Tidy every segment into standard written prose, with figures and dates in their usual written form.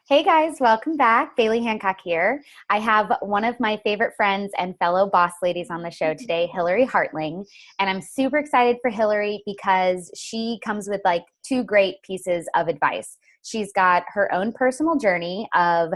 Hey guys, welcome back. Baily Hancock here. I have one of my favorite friends and fellow boss ladies on the show today, Hilary Hartling. And I'm super excited for Hilary because she comes with like two great pieces of advice. She's got her own personal journey of,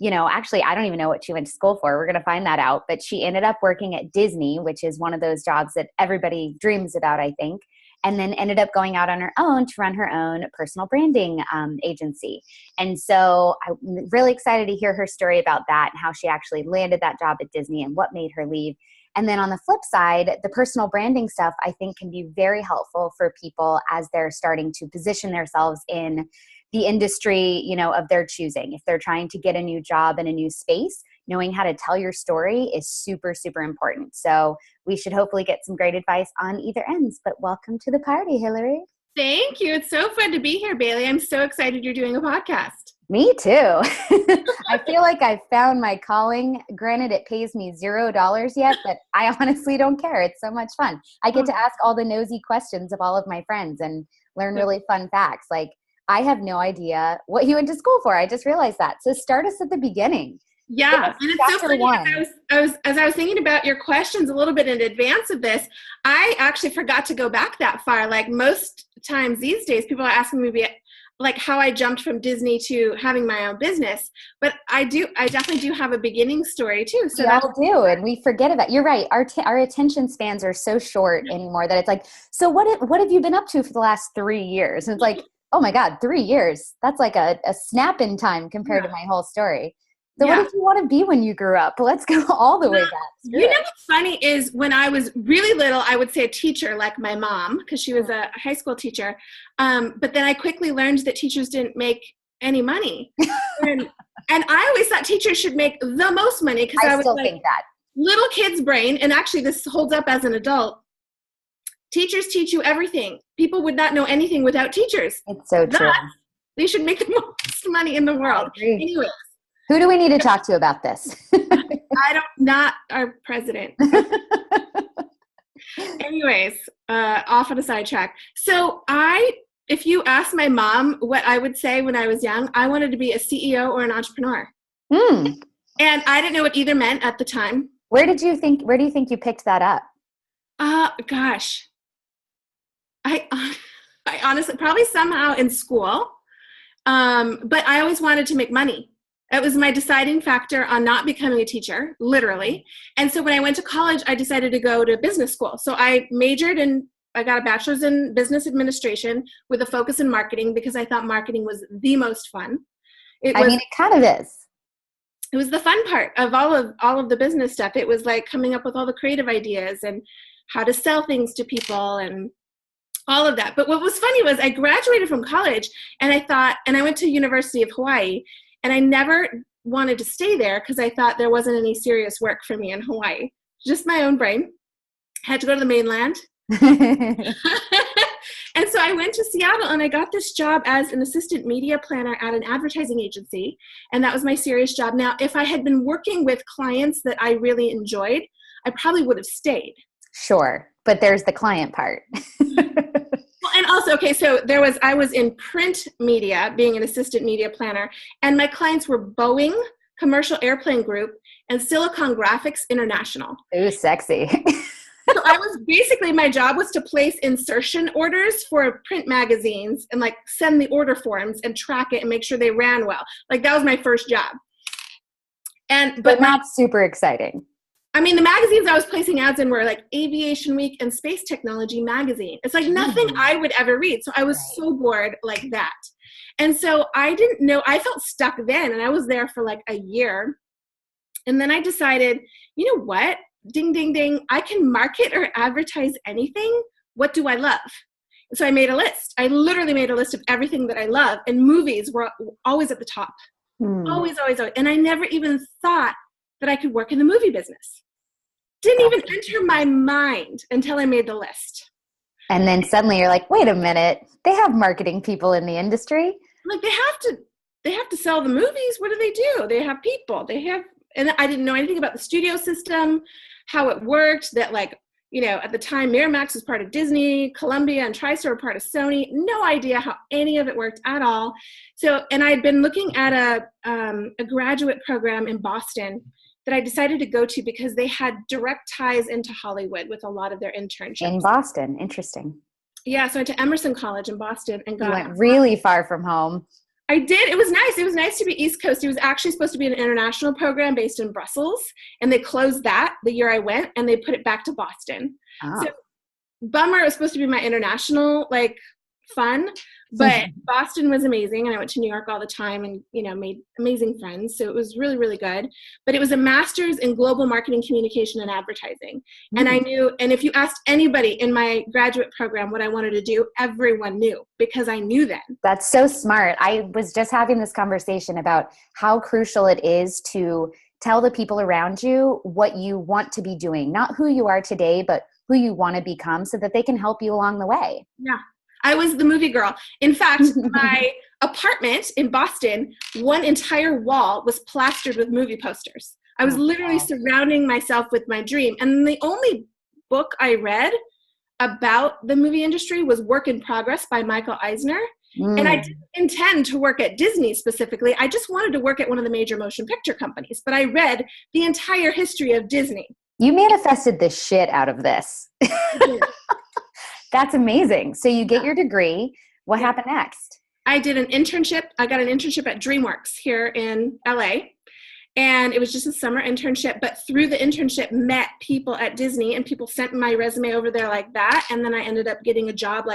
actually, I don't even know what she went to school for. We're going to find that out. But she ended up working at Disney, which is one of those jobs that everybody dreams about, I think. And then ended up going out on her own to run her own personal branding agency. And so I'm really excited to hear her story about that and how she actually landed that job at Disney and what made her leave. And then on the flip side, the personal branding stuff I think can be very helpful for people as they're starting to position themselves in the industry, of their choosing. If they're trying to get a new job in a new space, knowing how to tell your story is super, super important. So we should hopefully get some great advice on either ends. But welcome to the party, Hilary. Thank you. It's so fun to be here, Baily. I'm so excited you're doing a podcast. Me too. I feel like I've found my calling. Granted, it pays me $0 yet, but I honestly don't care. It's so much fun. I get to ask all the nosy questions of all of my friends and learn really fun facts. Like, I have no idea what you went to school for. I just realized that. So start us at the beginning. Yeah, and it's so funny. As I was thinking about your questions a little bit in advance of this, I actually forgot to go back that far. Like most times these days, people are asking me like how I jumped from Disney to having my own business. But I definitely do have a beginning story too. So we all do, and we forget about. You're right. Our attention spans are so short anymore that it's like, so what have you been up to for the last 3 years? And it's like, oh my God, 3 years. That's like a snap in time compared to my whole story. So what did you want to be when you grew up? Let's go all the way back. What's funny is when I was really little, I would say a teacher like my mom, because she was a high school teacher. But then I quickly learned that teachers didn't make any money. and I always thought teachers should make the most money because I was still like think that. Little kid's brain. And actually this holds up as an adult. Teachers teach you everything. People would not know anything without teachers. It's so true. They should make the most money in the world. Anyway. Who do we need to talk to about this? Not our president. Anyways, off on a sidetrack. So if you ask my mom what I would say when I was young, I wanted to be a CEO or an entrepreneur. And I didn't know what either meant at the time. Where do you think you picked that up? Gosh. I honestly, probably somehow in school. But I always wanted to make money. It was my deciding factor on not becoming a teacher, literally. And so when I went to college, I decided to go to business school. So I got a bachelor's in business administration with a focus in marketing because I thought marketing was the most fun. It kind of is. It was the fun part of all of the business stuff. It was like coming up with all the creative ideas and how to sell things to people and all of that. But what was funny was I graduated from college and I went to University of Hawaii. And I never wanted to stay there because I thought there wasn't any serious work for me in Hawaii. Just my own brain. I had to go to the mainland. And so I went to Seattle and I got this job as an assistant media planner at an advertising agency. And that was my serious job. Now, if I had been working with clients that I really enjoyed, I probably would have stayed. Sure. But there's the client part. And also, okay, so I was in print media, being an assistant media planner, and my clients were Boeing, Commercial Airplane Group, and Silicon Graphics International. Ooh, sexy. So my job was to place insertion orders for print magazines and like send the order forms and track it and make sure they ran well. Like that was my first job. But not super exciting. I mean, the magazines I was placing ads in were like Aviation Week and Space Technology magazine. It's like nothing I would ever read. So I was so bored like that. And so I didn't know, I felt stuck then and I was there for like a year. And then I decided, you know what? Ding, ding, ding. I can market or advertise anything. What do I love? So I made a list. I literally made a list of everything that I love. And movies were always at the top. Always, always, always. And I never even thought that I could work in the movie business. Didn't even enter my mind until I made the list. And then suddenly you're like, wait a minute, they have marketing people in the industry. Like they have to sell the movies. What do? They have people. And I didn't know anything about the studio system, how it worked, that like at the time, Miramax was part of Disney, Columbia and TriStar were part of Sony. No idea how any of it worked at all. So, and I had been looking at a graduate program in Boston that I decided to go to because they had direct ties into Hollywood with a lot of their internships. In Boston, interesting. Yeah, so I went to Emerson College in Boston and You went really far from home. I did. It was nice. It was nice to be East Coast. It was actually supposed to be an international program based in Brussels, and they closed that the year I went, and they put it back to Boston. Oh. So, bummer. It was supposed to be my international, fun, but Boston was amazing, and I went to New York all the time and, made amazing friends. So it was really, really good. But it was a master's in global marketing, communication, and advertising. And I knew, and if you asked anybody in my graduate program what I wanted to do, everyone knew because I knew then. That's so smart. I was just having this conversation about how crucial it is to tell the people around you what you want to be doing, not who you are today, but who you want to become so that they can help you along the way. Yeah. I was the movie girl. In fact, my apartment in Boston, one entire wall was plastered with movie posters. I was literally surrounding myself with my dream. And the only book I read about the movie industry was Work in Progress by Michael Eisner. And I didn't intend to work at Disney specifically. I just wanted to work at one of the major motion picture companies. But I read the entire history of Disney. You manifested the shit out of this. That's amazing. So you get your degree. What happened next? I did an internship. I got an internship at DreamWorks here in LA. And it was just a summer internship. But through the internship, met people at Disney. And people sent my resume over there like that. And then I ended up getting a job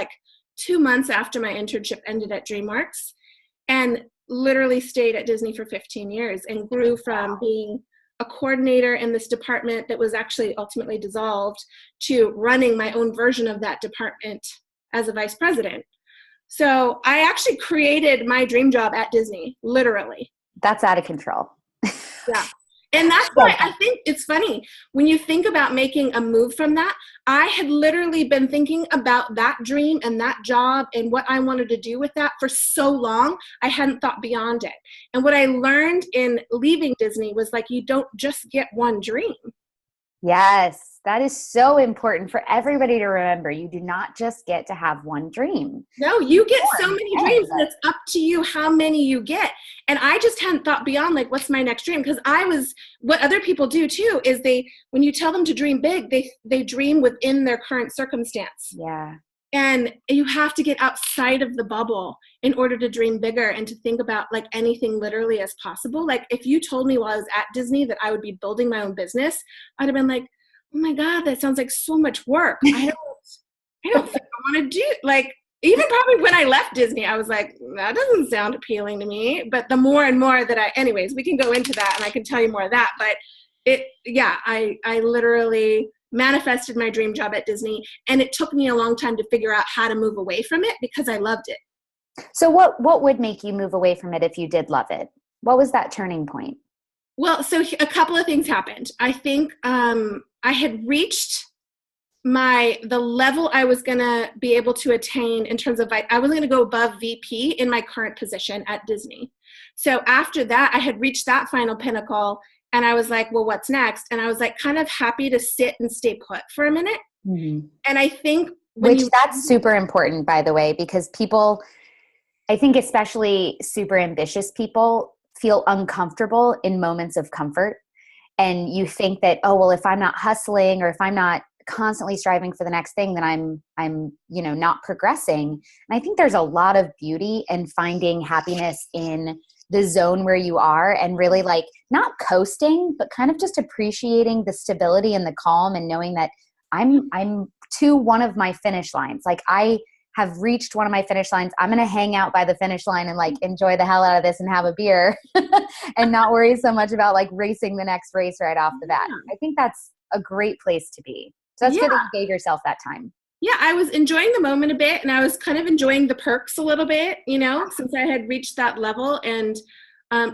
2 months after my internship ended at DreamWorks. And literally stayed at Disney for 15 years. And grew from being a coordinator in this department that was actually ultimately dissolved to running my own version of that department as a vice president. So I actually created my dream job at Disney, literally. That's out of control. Yeah. And that's why I think it's funny when you think about making a move from that. I had literally been thinking about that dream and that job and what I wanted to do with that for so long. I hadn't thought beyond it. And what I learned in leaving Disney was you don't just get one dream. Yes, that is so important for everybody to remember. You do not just get to have one dream. No, you get so many dreams, and it's up to you how many you get. And I just hadn't thought beyond what's my next dream? Because what other people do too is when you tell them to dream big, they dream within their current circumstance. Yeah. And you have to get outside of the bubble in order to dream bigger and to think about anything literally as possible. If you told me while I was at Disney that I would be building my own business, I'd have been like, oh my God, that sounds like so much work. I don't think I want to do even probably when I left Disney, I was like, that doesn't sound appealing to me. But the more and more that anyways, we can go into that and I can tell you more of that. But I literally manifested my dream job at Disney, and it took me a long time to figure out how to move away from it because I loved it. So what would make you move away from it if you did love it? What was that turning point? Well, so a couple of things happened. I think I had reached the level I was going to be able to attain in terms of I wasn't going to go above VP in my current position at Disney. So after that, I had reached that final pinnacle. And I was like, well, what's next? And I was kind of happy to sit and stay put for a minute. Mm-hmm. And I think that's super important, by the way, because people, I think especially super ambitious people, feel uncomfortable in moments of comfort. And you think that, oh, well, if I'm not hustling or if I'm not constantly striving for the next thing, then I'm not progressing. And I think there's a lot of beauty in finding happiness in the zone where you are and really not coasting, but kind of just appreciating the stability and the calm and knowing that I'm to one of my finish lines. I have reached one of my finish lines. I'm going to hang out by the finish line and enjoy the hell out of this and have a beer and not worry so much about racing the next race right off the bat. I think that's a great place to be. So that's good that you gave yourself that time. Yeah, I was enjoying the moment a bit, and I was kind of enjoying the perks a little bit, since I had reached that level and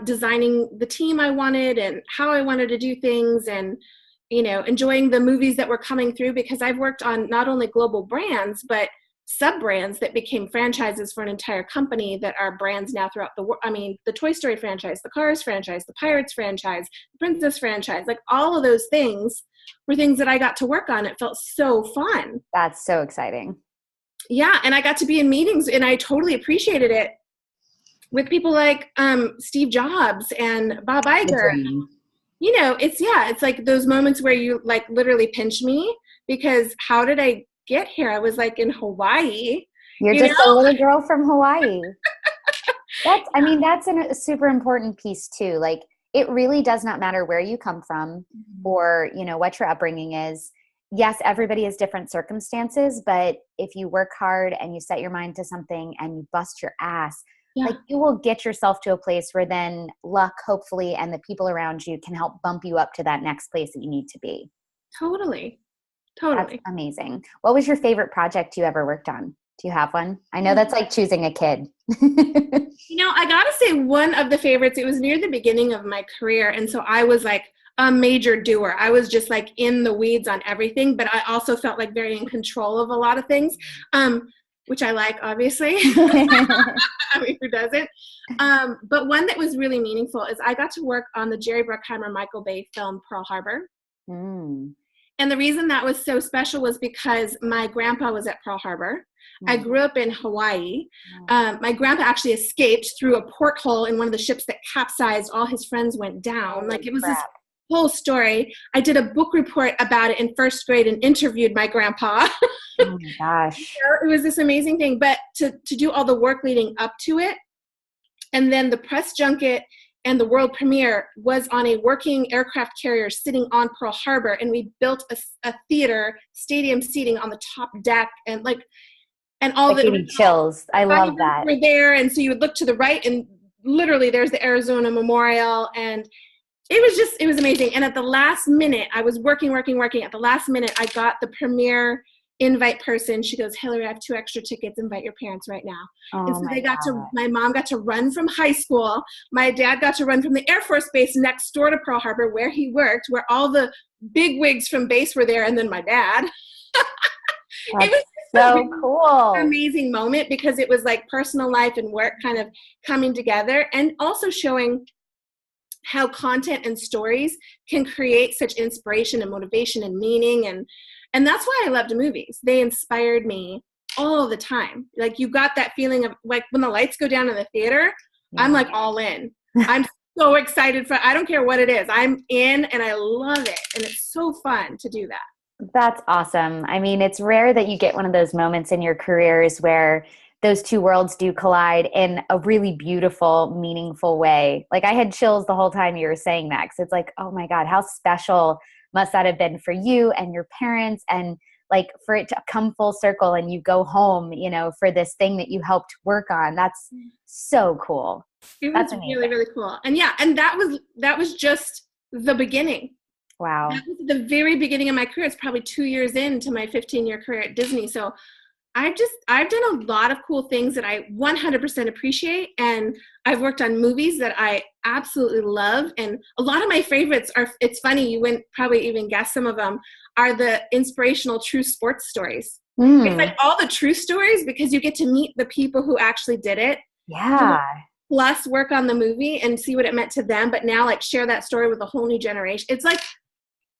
designing the team I wanted and how I wanted to do things and, enjoying the movies that were coming through because I've worked on not only global brands, but sub-brands that became franchises for an entire company that are brands now throughout the world. I mean, the Toy Story franchise, the Cars franchise, the Pirates franchise, the Princess franchise, like all of those things were things that I got to work on. It felt so fun. That's so exciting. Yeah, and I got to be in meetings, and I totally appreciated it with people like Steve Jobs and Bob Iger. You know, it's like those moments where you like literally pinch me, because how did I get here? I was like in Hawaii. You're just a little girl from Hawaii. That's a super important piece too. Like, it really does not matter where you come from or, you know, what your upbringing is. Yes, everybody has different circumstances, but if you work hard and you set your mind to something and you bust your ass, like, you will get yourself to a place where then luck, hopefully, and the people around you can help bump you up to that next place that you need to be. Totally. That's amazing. What was your favorite project you ever worked on? Do you have one? I know that's like choosing a kid. You know, I gotta say, one of the favorites, it was near the beginning of my career, and so I was like a major doer. I was just like in the weeds on everything, but I also felt like very in control of a lot of things, which I like, obviously. I mean, who doesn't? But one that was really meaningful is I got to work on the Jerry Bruckheimer, Michael Bay film Pearl Harbor. And the reason that was so special was because my grandpa was at Pearl Harbor. I grew up in Hawaii. My grandpa actually escaped through a porthole in one of the ships that capsized. All his friends went down. Like, it was this whole story. I did a book report about it in first grade and interviewed my grandpa. Oh my gosh. It was this amazing thing. But to do all the work leading up to it, and then the press junket and the world premiere was on a working aircraft carrier sitting on Pearl Harbor, and we built a theater, stadium seating on the top deck, and all the chills. I love that. We're there, and so you would look to the right, and literally there's the Arizona Memorial, and it was amazing. And at the last minute, I was working. At the last minute, I got the premiere invite person. She goes, "Hilary, I have 2 extra tickets. Invite your parents right now." And so my mom got to run from high school. My dad got to run from the Air Force Base next door to Pearl Harbor, where he worked, where all the big wigs from base were there, and then my dad. It was so cool. Amazing moment, because it was like personal life and work kind of coming together, and also showing how content and stories can create such inspiration and motivation and meaning. And that's why I loved movies. They inspired me all the time. Like, you got that feeling of like when the lights go down in the theater, I'm like all in. I'm so excited I don't care what it is. I'm in, and I love it. And it's so fun to do that. That's awesome. I mean, it's rare that you get one of those moments in your careers where those two worlds do collide in a really beautiful, meaningful way. Like, I had chills the whole time you were saying that, because it's like, oh my God, how special must that have been for you and your parents, and like for it to come full circle and you go home, you know, for this thing that you helped work on. That's so cool. That's really, really cool. And yeah, and that was just the beginning. Wow. That was the very beginning of my career. It's probably 2 years into my 15-year career at Disney. So I've done a lot of cool things that I 100% appreciate. And I've worked on movies that I absolutely love. And a lot of my favorites are, it's funny, you wouldn't probably even guess some of them, are the inspirational true sports stories. It's like all the true stories, because you get to meet the people who actually did it. Yeah. Plus work on the movie and see what it meant to them. But now like share that story with a whole new generation. It's like,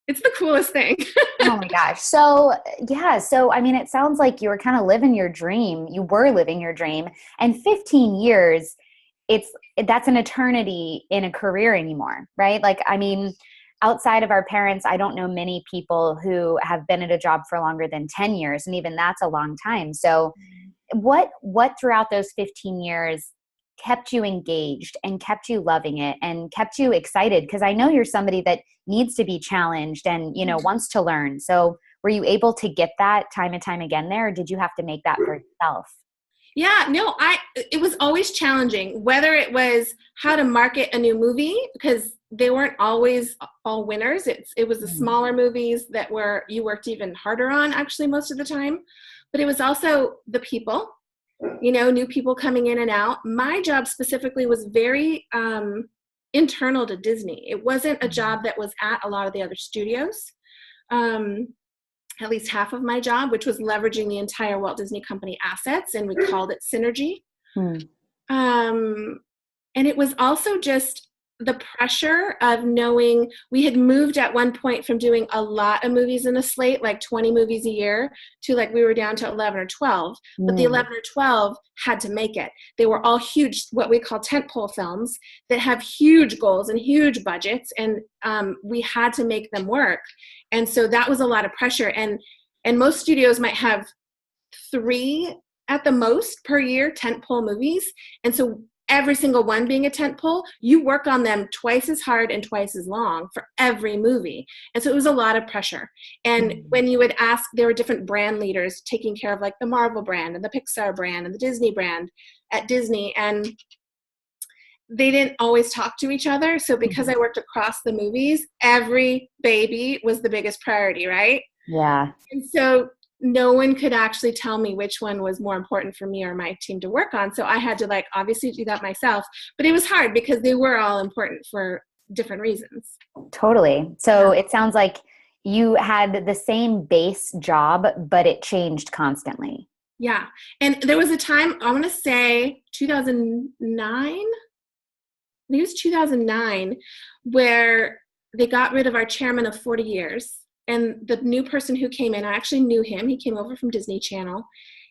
it's the coolest thing. Oh my gosh. So yeah. So, I mean, it sounds like you were kind of living your dream. You were living your dream, and 15 years, that's an eternity in a career anymore. Right. Like, I mean, outside of our parents, I don't know many people who have been at a job for longer than 10 years. And even that's a long time. So what throughout those 15 years kept you engaged and kept you loving it and kept you excited? Because I know you're somebody that needs to be challenged and, you know, wants to learn. So were you able to get that time and time again there, or did you have to make that for yourself? Yeah, no, it was always challenging, whether it was how to market a new movie, because they weren't always all winners. It was the smaller movies that you worked even harder on, actually, most of the time. But it was also the people, you know, new people coming in and out. My job specifically was very internal to Disney. It wasn't a job that was at a lot of the other studios. at least half of my job, which was leveraging the entire Walt Disney Company assets, and we called it Synergy. And it was also just the pressure of knowing we had moved at one point from doing a lot of movies in a slate, like 20 movies a year, to like we were down to 11 or 12. But the 11 or 12 had to make it. They were all huge, what we call tentpole films that have huge goals and huge budgets, and we had to make them work. And so that was a lot of pressure. And most studios might have 3 at the most per year tentpole movies. And so every single one being a tentpole, you work on them twice as hard and twice as long for every movie. And so it was a lot of pressure. And when you would ask, there were different brand leaders taking care of like the Marvel brand and the Pixar brand and the Disney brand at Disney. And they didn't always talk to each other. So because I worked across the movies, every baby was the biggest priority, right? Yeah. And so no one could actually tell me which one was more important for me or my team to work on. So I had to like obviously do that myself, but it was hard because they were all important for different reasons. Totally. So it sounds like you had the same base job, but it changed constantly. Yeah. And there was a time, I want to say 2009, I think it was 2009, where they got rid of our chairman of 40 years. And the new person who came in, I actually knew him. He came over from Disney Channel.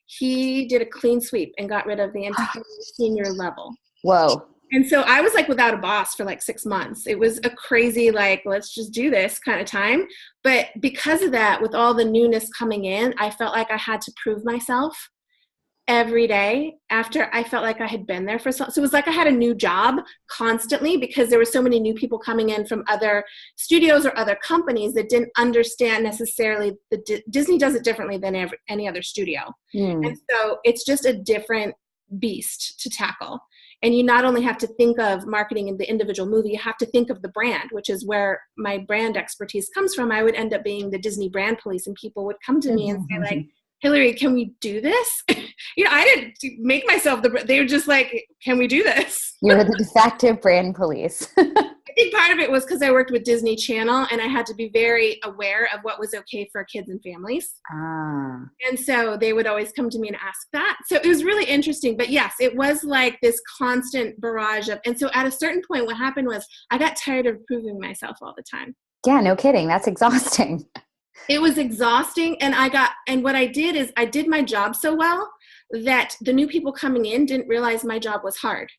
He did a clean sweep and got rid of the entire senior level. Whoa. And so I was like without a boss for like 6 months. It was a crazy, like, let's just do this kind of time. But because of that, with all the newness coming in, I felt like I had to prove myself every day after I felt like I had been there for so it was like I had a new job constantly because there were so many new people coming in from other studios or other companies that didn't understand necessarily Disney does it differently than any other studio. And so it's just a different beast to tackle. And you not only have to think of marketing in the individual movie, you have to think of the brand, which is where my brand expertise comes from. I would end up being the Disney brand police, and people would come to me and say like, Hilary, can we do this? I didn't make myself they were just like, can we do this? You're the de facto brand police. I think part of it was because I worked with Disney Channel and I had to be very aware of what was okay for kids and families. And so they would always come to me and ask that. So it was really interesting. But yes, it was like this constant barrage of, and so at a certain point, what happened was I got tired of proving myself all the time. Yeah, no kidding. That's exhausting. It was exhausting. And what I did is I did my job so well that the new people coming in didn't realize my job was hard.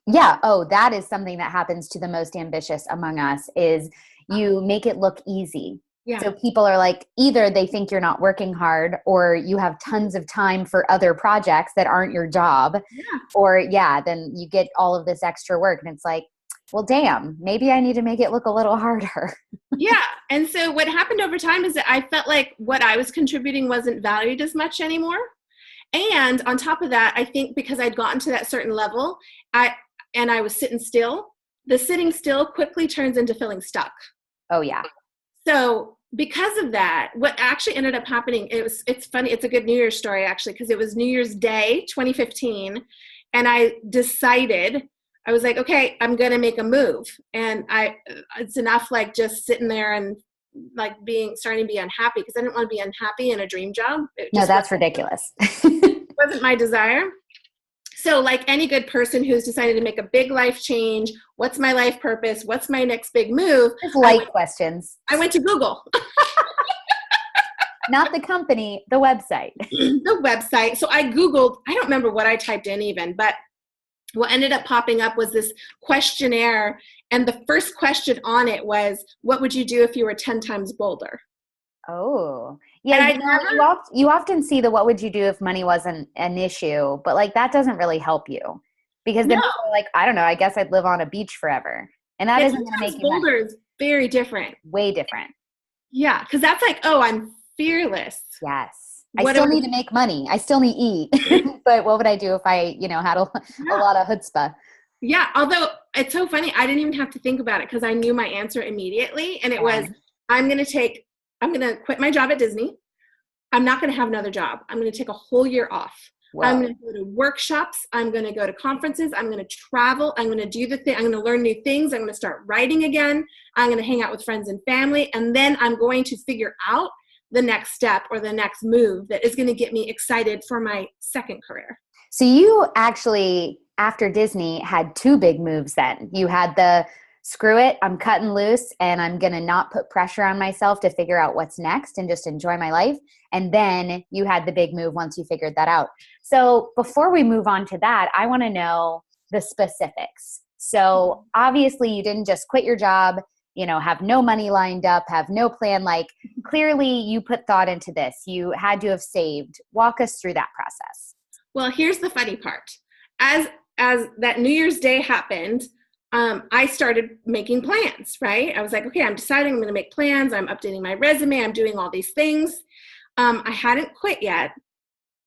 Yeah. Oh, that is something that happens to the most ambitious among us is you make it look easy. Yeah. So people are like, either they think you're not working hard or you have tons of time for other projects that aren't your job. Yeah. Or then you get all of this extra work and it's like, well, damn, maybe I need to make it look a little harder. Yeah. And so what happened over time is that I felt like what I was contributing wasn't valued as much anymore. And on top of that, I think because I'd gotten to that certain level, I was sitting still, the sitting still quickly turns into feeling stuck. Oh, yeah. So because of that, what actually ended up happening, it's funny. It's a good New Year's story, actually, because it was New Year's Day, 2015. And I decided, I was like, okay, I'm going to make a move. And it's enough like just sitting there and like starting to be unhappy because I didn't want to be unhappy in a dream job. No, that's ridiculous. It wasn't my desire. So like any good person who's decided to make a big life change, what's my life purpose? What's my next big move? Just light questions. I went to Google. Not the company, the website. The website. So I Googled, I don't remember what I typed in even, but what ended up popping up was this questionnaire. And the first question on it was, what would you do if you were 10 times bolder? Oh, yeah. You often see the what would you do if money wasn't an issue, but like that doesn't really help you because then people are like, I don't know, I guess I'd live on a beach forever. And that isn't going to make you bolder is very different. Way different. Yeah, because that's like, oh, I'm fearless. Yes. I still need to make money. I still need to eat. But what would I do if I, had a lot of chutzpah? Yeah. Although it's so funny. I didn't even have to think about it because I knew my answer immediately. And it was, I'm going to quit my job at Disney. I'm not going to have another job. I'm going to take a whole year off. Wow. I'm going to go to workshops. I'm going to go to conferences. I'm going to travel. I'm going to do the thing. I'm going to learn new things. I'm going to start writing again. I'm going to hang out with friends and family. And then I'm going to figure out the next step or the next move that is going to get me excited for my second career. So you actually, after Disney, had two big moves then. You had the screw it, I'm cutting loose and I'm going to not put pressure on myself to figure out what's next and just enjoy my life. And then you had the big move once you figured that out. So before we move on to that, I want to know the specifics. So obviously you didn't just quit your job, have no money lined up, have no plan. Like clearly you put thought into this. You had to have saved. Walk us through that process. Well, here's the funny part. As that New Year's Day happened, I started making plans, right? I was like, okay, I'm deciding I'm going to make plans. I'm updating my resume. I'm doing all these things. I hadn't quit yet.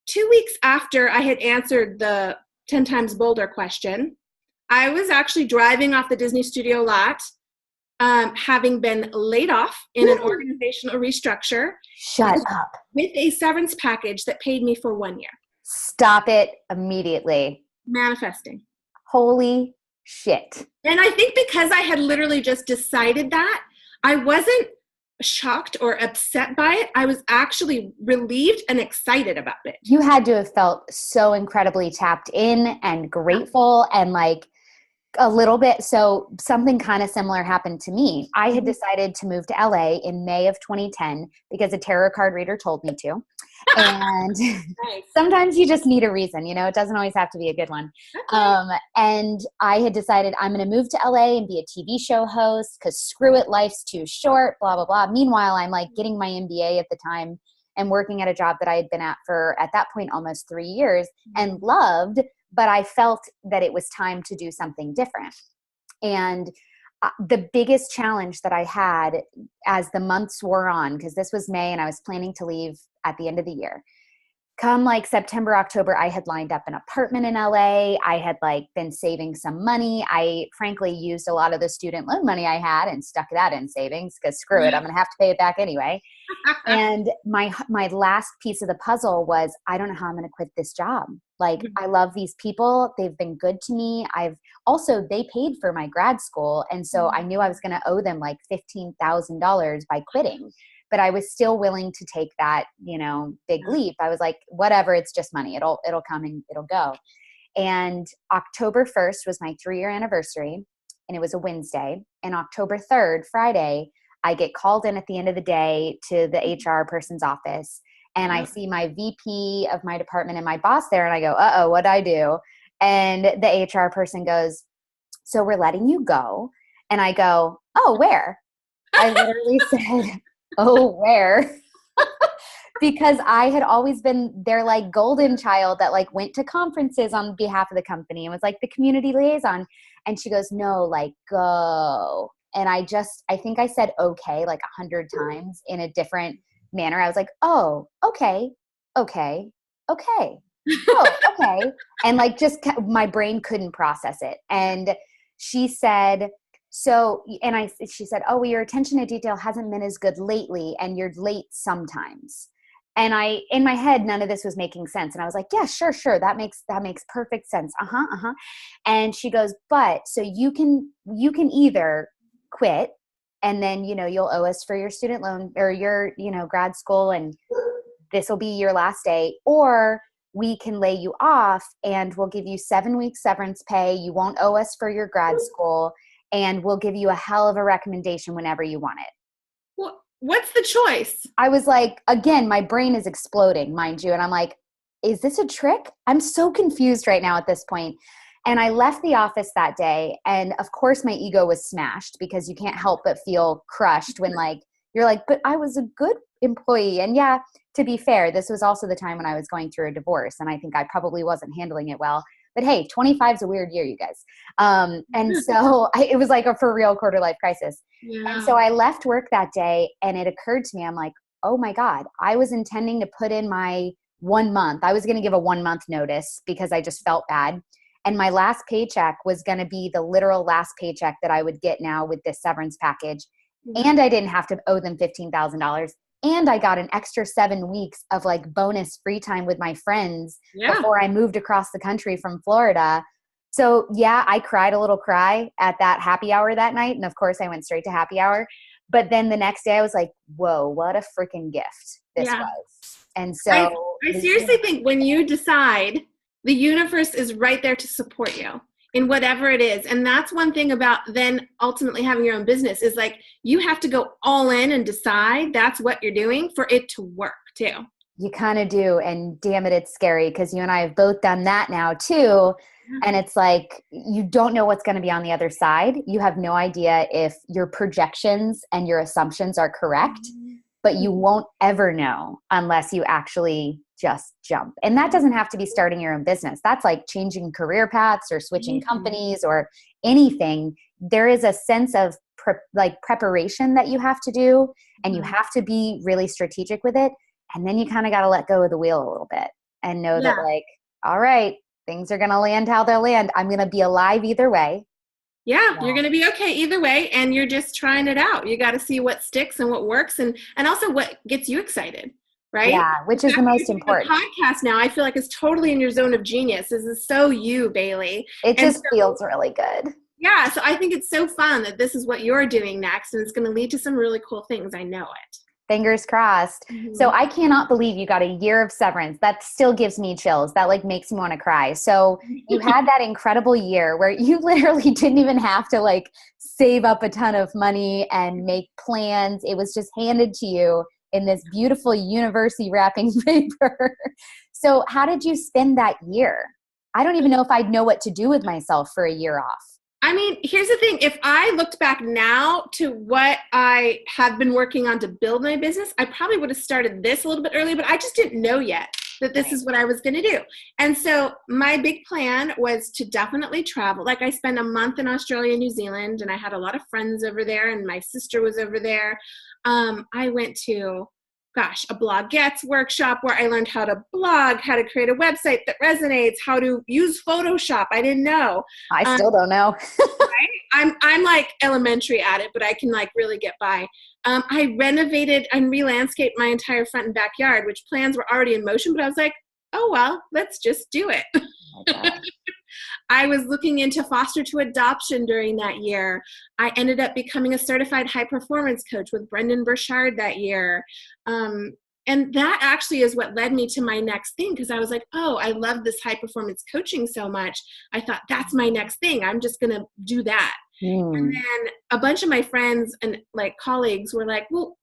2 weeks after I had answered the 10 times bolder question, I was actually driving off the Disney studio lot, having been laid off in an organizational restructure. Shut up. With a severance package that paid me for 1 year. Stop it immediately. Manifesting. Holy shit. And I think because I had literally just decided that, I wasn't shocked or upset by it. I was actually relieved and excited about it. You had to have felt so incredibly tapped in and grateful and like a little bit. So something kind of similar happened to me. I had decided to move to LA in May of 2010 because a tarot card reader told me to. And Nice. Sometimes you just need a reason, it doesn't always have to be a good one. Okay. And I had decided I'm going to move to LA and be a TV show host because screw it, life's too short, blah, blah, blah. Meanwhile, I'm like getting my MBA at the time and working at a job that I had been at for, at that point, almost 3 years and loved, but I felt that it was time to do something different. And the biggest challenge that I had as the months wore on, because this was May and I was planning to leave at the end of the year. Come like September, October, I had lined up an apartment in LA. I had like been saving some money. I frankly used a lot of the student loan money I had and stuck that in savings because screw it, I'm going to have to pay it back anyway. And my last piece of the puzzle was, I don't know how I'm going to quit this job. Like, I love these people. They've been good to me. They paid for my grad school. And so I knew I was going to owe them like $15,000 by quitting. But I was still willing to take that, big leap. I was like, whatever, it's just money. It'll come and it'll go. And October 1st was my 3-year anniversary, and it was a Wednesday. And October 3rd, Friday, I get called in at the end of the day to the HR person's office. And I see my VP of my department and my boss there. And I go, uh-oh, what'd I do? And the HR person goes, so we're letting you go. And I go, oh, where? I literally said, oh, where? Because I had always been their like golden child that like went to conferences on behalf of the company and was like the community liaison. And she goes, no, like go. And I think I said okay like 100 times in a different manner. I was like, oh, okay. Oh, okay. And like my brain couldn't process it. And she said, she said, oh, well, your attention to detail hasn't been as good lately and you're late sometimes. And in my head, none of this was making sense. And I was like, yeah, sure. That makes perfect sense. And she goes, but so you can either quit and then, you'll owe us for your student loan or your, grad school. And this will be your last day, or we can lay you off and we'll give you 7 weeks severance pay. You won't owe us for your grad school. And we'll give you a hell of a recommendation whenever you want it. Well, what's the choice? I was like, again, my brain is exploding, mind you. And I'm like, is this a trick? I'm so confused right now at this point. And I left the office that day. And of course my ego was smashed because you can't help but feel crushed when you're like, but I was a good employee. And yeah, to be fair, this was also the time when I was going through a divorce. And I think I probably wasn't handling it well. But hey, 25 is a weird year, you guys. And so it was like a for real quarter life crisis. Yeah. And so I left work that day and it occurred to me, I'm like, oh my God, I was intending to put in my 1 month. I was going to give a 1 month notice because I just felt bad. And my last paycheck was going to be the literal last paycheck that I would get now with this severance package. Mm-hmm. And I didn't have to owe them $15,000. And I got an extra 7 weeks of like bonus free time with my friends before I moved across the country from Florida. So yeah, I cried a little cry at that happy hour that night. And of course I went straight to happy hour, But then the next day I was like, whoa, what a freaking gift this was. And so I seriously think when you decide, the universe is right there to support you in whatever it is. And that's one thing about then ultimately having your own business is like, you have to go all in and decide that's what you're doing for it to work too. You kind of do. And damn it, it's scary because you and I have both done that now too. And it's like, you don't know what's going to be on the other side. You have no idea if your projections and your assumptions are correct, but you won't ever know unless you actually just jump. And that doesn't have to be starting your own business. That's like changing career paths or switching companies or anything. There is a sense of preparation that you have to do, and you have to be really strategic with it. And then you kind of got to let go of the wheel a little bit and know that like, all right, things are going to land how they'll land. I'm going to be alive either way. Yeah, you're going to be okay either way. And you're just trying it out. You got to see what sticks and what works and also what gets you excited, right? Yeah, which is the most important. The podcast now, I feel like is totally in your zone of genius. This is so you, Baily. It just feels really good. Yeah, so I think it's so fun that this is what you're doing next, and it's going to lead to some really cool things. I know it. Fingers crossed. So I cannot believe you got a year of severance. That still gives me chills. That like makes me want to cry. So you had that incredible year where you literally didn't even have to like save up a ton of money and make plans. It was just handed to you in this beautiful university wrapping paper. So how did you spend that year? I don't even know if I'd know what to do with myself for a year off. I mean, here's the thing. If I looked back now to what I have been working on to build my business, I probably would have started this a little bit early, but I just didn't know yet that this is what I was going to do. And so my big plan was to definitely travel. Like I spent a month in Australia and New Zealand, and I had a lot of friends over there, and my sister was over there. I went to a Blog Gets workshop where I learned how to blog, how to create a website that resonates, how to use Photoshop. I didn't know. I still don't know. Right? I'm like elementary at it, but I can like really get by. I renovated and re-landscaped my entire front and backyard, which plans were already in motion, but I was like, oh, well, let's just do it. Oh I was looking into foster to adoption during that year. I ended up becoming a certified high performance coach with Brendan Burchard that year. And that actually is what led me to my next thing, because I was like, oh, I love this high performance coaching so much. I thought that's my next thing. I'm just going to do that. And then a bunch of my friends and like colleagues were like, well,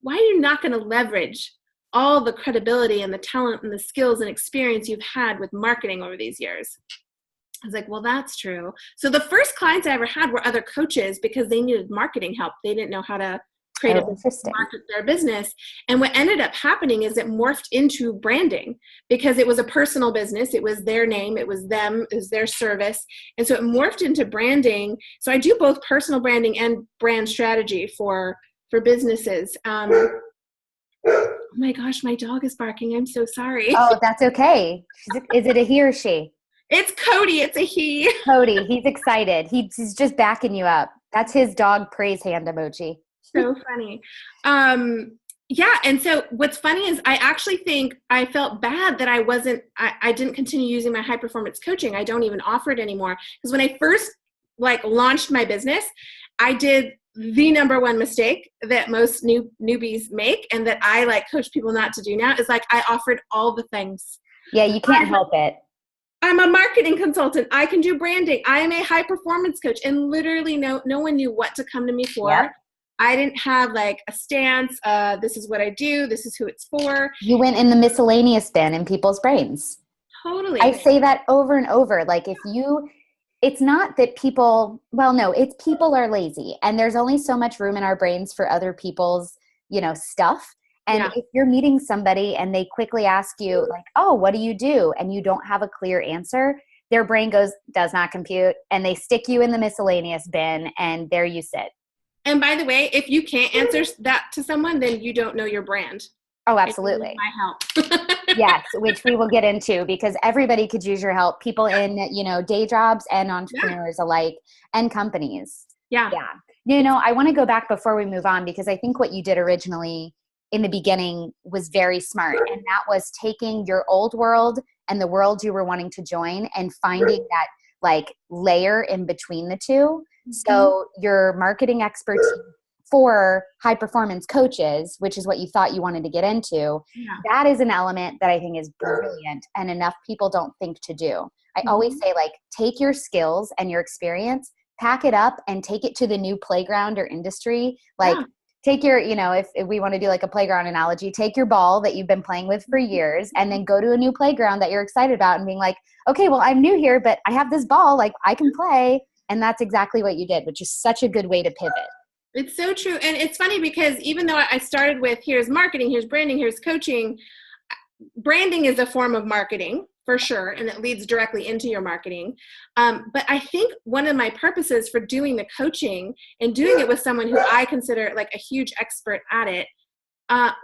why are you not going to leverage all the credibility and the talent and the skills and experience you've had with marketing over these years? I was like, well, that's true. So the first clients I ever had were other coaches because they needed marketing help. They didn't know how to create a market their business. And what ended up happening is it morphed into branding because it was a personal business. It was their name. It was them. It was their service. And so it morphed into branding. So I do both personal branding and brand strategy for businesses. Oh my gosh, my dog is barking. I'm so sorry. Oh, that's okay. Is it a he or she? It's Cody. It's a he. Cody, he's excited. He's just backing you up. That's his dog praise hand emoji. So funny. Yeah. And so what's funny is I actually think I felt bad that I didn't continue using my high performance coaching. I don't even offer it anymore. Because when I first like launched my business, I did the number one mistake that most newbies make and that I like coach people not to do now is like I offered all the things. Yeah, you can't help it. I'm a marketing consultant. I can do branding. I am a high performance coach. And literally no one knew what to come to me for. Yep. I didn't have like a stance. This is what I do. This is who it's for. You went in the miscellaneous bin in people's brains. Totally. I say that over and over. Like it's not that people, well, no, it's people are lazy and there's only so much room in our brains for other people's, stuff. And if you're meeting somebody and they quickly ask you like, oh, what do you do? And you don't have a clear answer, their brain does not compute, and they stick you in the miscellaneous bin and there you sit. And by the way, if you can't answer that to someone, then you don't know your brand. Oh, absolutely. My help. Yes, which we will get into because everybody could use your help. People in, day jobs and entrepreneurs alike and companies. Yeah. Yeah. I want to go back before we move on because I think what you did originally in the beginning was very smart. And that was taking your old world and the world you were wanting to join and finding that like layer in between the two. So your marketing expertise for high performance coaches, which is what you thought you wanted to get into, that is an element that I think is brilliant and enough people don't think to do. I always say, like, take your skills and your experience, pack it up and take it to the new playground or industry. Like, take your, if we want to do like a playground analogy, take your ball that you've been playing with for years and then go to a new playground that you're excited about and being like, okay, well, I'm new here, but I have this ball, like I can play. And that's exactly what you did, which is such a good way to pivot. It's so true. And it's funny because even though I started with here's marketing, here's branding, here's coaching, branding is a form of marketing for sure. And it leads directly into your marketing. But I think one of my purposes for doing the coaching and doing it with someone who I consider like a huge expert at it,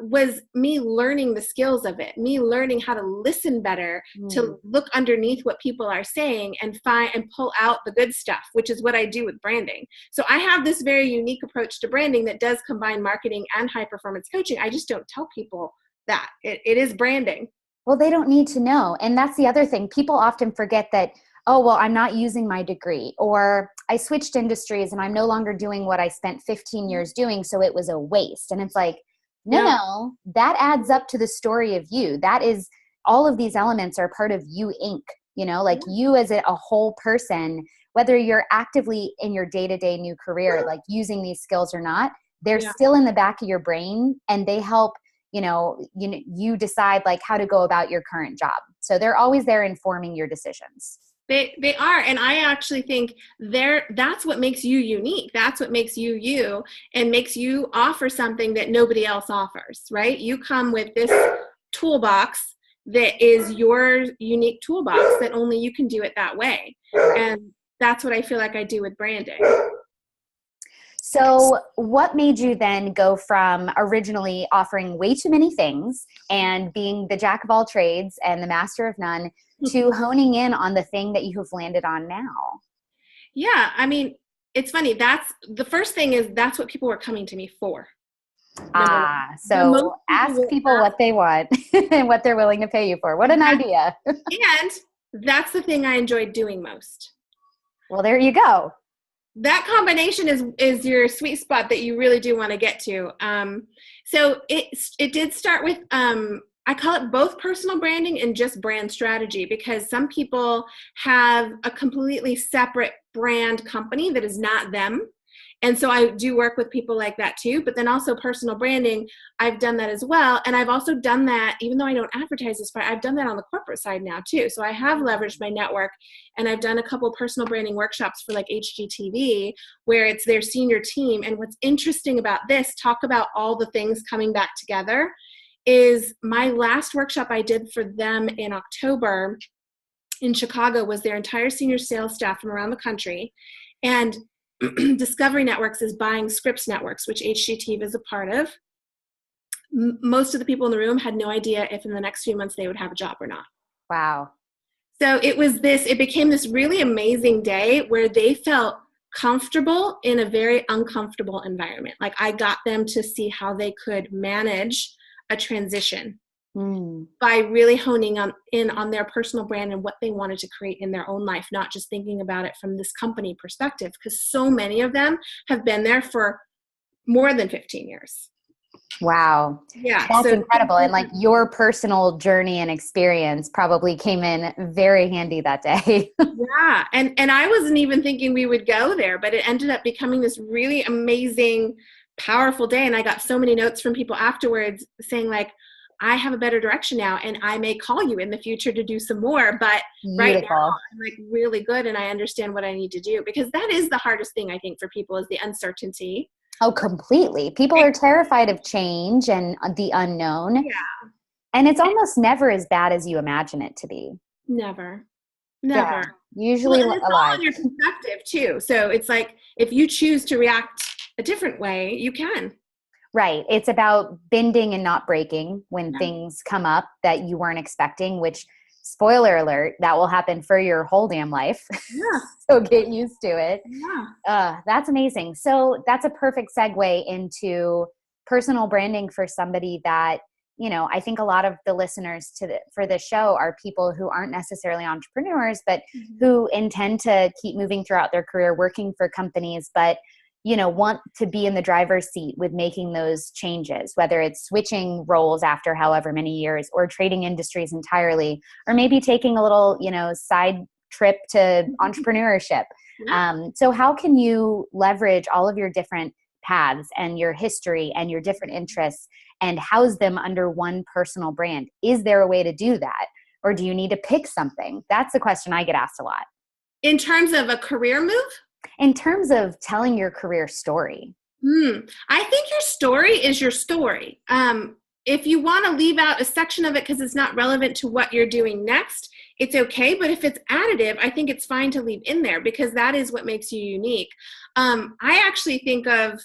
was me learning the skills of it, me learning how to listen better, to look underneath what people are saying and find and pull out the good stuff, which is what I do with branding. So I have this very unique approach to branding that does combine marketing and high performance coaching. I just don't tell people that it is branding. Well, they don't need to know. And that's the other thing. People often forget that, oh, well, I'm not using my degree, or I switched industries and I'm no longer doing what I spent 15 years doing, so it was a waste. And it's like, no, that adds up to the story of you. That is, all of these elements are part of you, Inc. Like you as a whole person, whether you're actively in your day-to-day new career, like using these skills or not, they're still in the back of your brain and they help you decide like how to go about your current job. So they're always there informing your decisions. They are. And I actually think that's what makes you unique. That's what makes you you and makes you offer something that nobody else offers, right? You come with this toolbox that is your unique toolbox that only you can do it that way. And that's what I feel like I do with branding. So what made you then go from originally offering way too many things and being the jack of all trades and the master of none to honing in on the thing that you have landed on now? Yeah, I mean, it's funny. That's the first thing is that's what people were coming to me for. So ask people what they want and what they're willing to pay you for. What an idea. And that's the thing I enjoyed doing most. Well, there you go. That combination is your sweet spot that you really do want to get to. So it did start with, I call it both personal branding and just brand strategy, because some people have a completely separate brand company that is not them. And so I do work with people like that too, but then also personal branding, I've done that as well. And I've also done that, even though I don't advertise this part, I've done that on the corporate side now too. So I have leveraged my network and I've done a couple of personal branding workshops for like HGTV where it's their senior team. And what's interesting about this, talk about all the things coming back together, is my last workshop I did for them in October in Chicago was their entire senior sales staff from around the country. And Discovery Networks is buying Scripps Networks, which HGTV is a part of. Most of the people in the room had no idea if in the next few months they would have a job or not. Wow. So it became this really amazing day where they felt comfortable in a very uncomfortable environment. Like I got them to see how they could manage a transition by really honing in on their personal brand and what they wanted to create in their own life, not just thinking about it from this company perspective, because so many of them have been there for more than 15 years. Wow. Yeah. That's incredible. And like your personal journey and experience probably came in very handy that day. Yeah. And I wasn't even thinking we would go there, but it ended up becoming this really amazing, powerful day. And I got so many notes from people afterwards saying like, I have a better direction now and I may call you in the future to do some more, but right now I'm like really good and I understand what I need to do, because that is the hardest thing I think for people is the uncertainty. Oh, completely. People are terrified of change and the unknown. Yeah. And it's almost never as bad as you imagine it to be. Never. Yeah, usually it's all on your perspective too. So it's like, if you choose to react a different way, you can. Right. It's about bending and not breaking when things come up that you weren't expecting, which, spoiler alert, that will happen for your whole damn life. Yeah. So get used to it. Yeah. That's amazing. So that's a perfect segue into personal branding for somebody that, I think a lot of the listeners for this show are people who aren't necessarily entrepreneurs, but who intend to keep moving throughout their career, working for companies, but want to be in the driver's seat with making those changes, whether it's switching roles after however many years or trading industries entirely, or maybe taking a little, side trip to entrepreneurship. So how can you leverage all of your different paths and your history and your different interests and house them under one personal brand? Is there a way to do that? Or do you need to pick something? That's the question I get asked a lot. In terms of a career move? In terms of telling your career story. I think your story is your story. If you want to leave out a section of it because it's not relevant to what you're doing next, it's okay. But if it's additive, I think it's fine to leave in there because that is what makes you unique. I actually think of,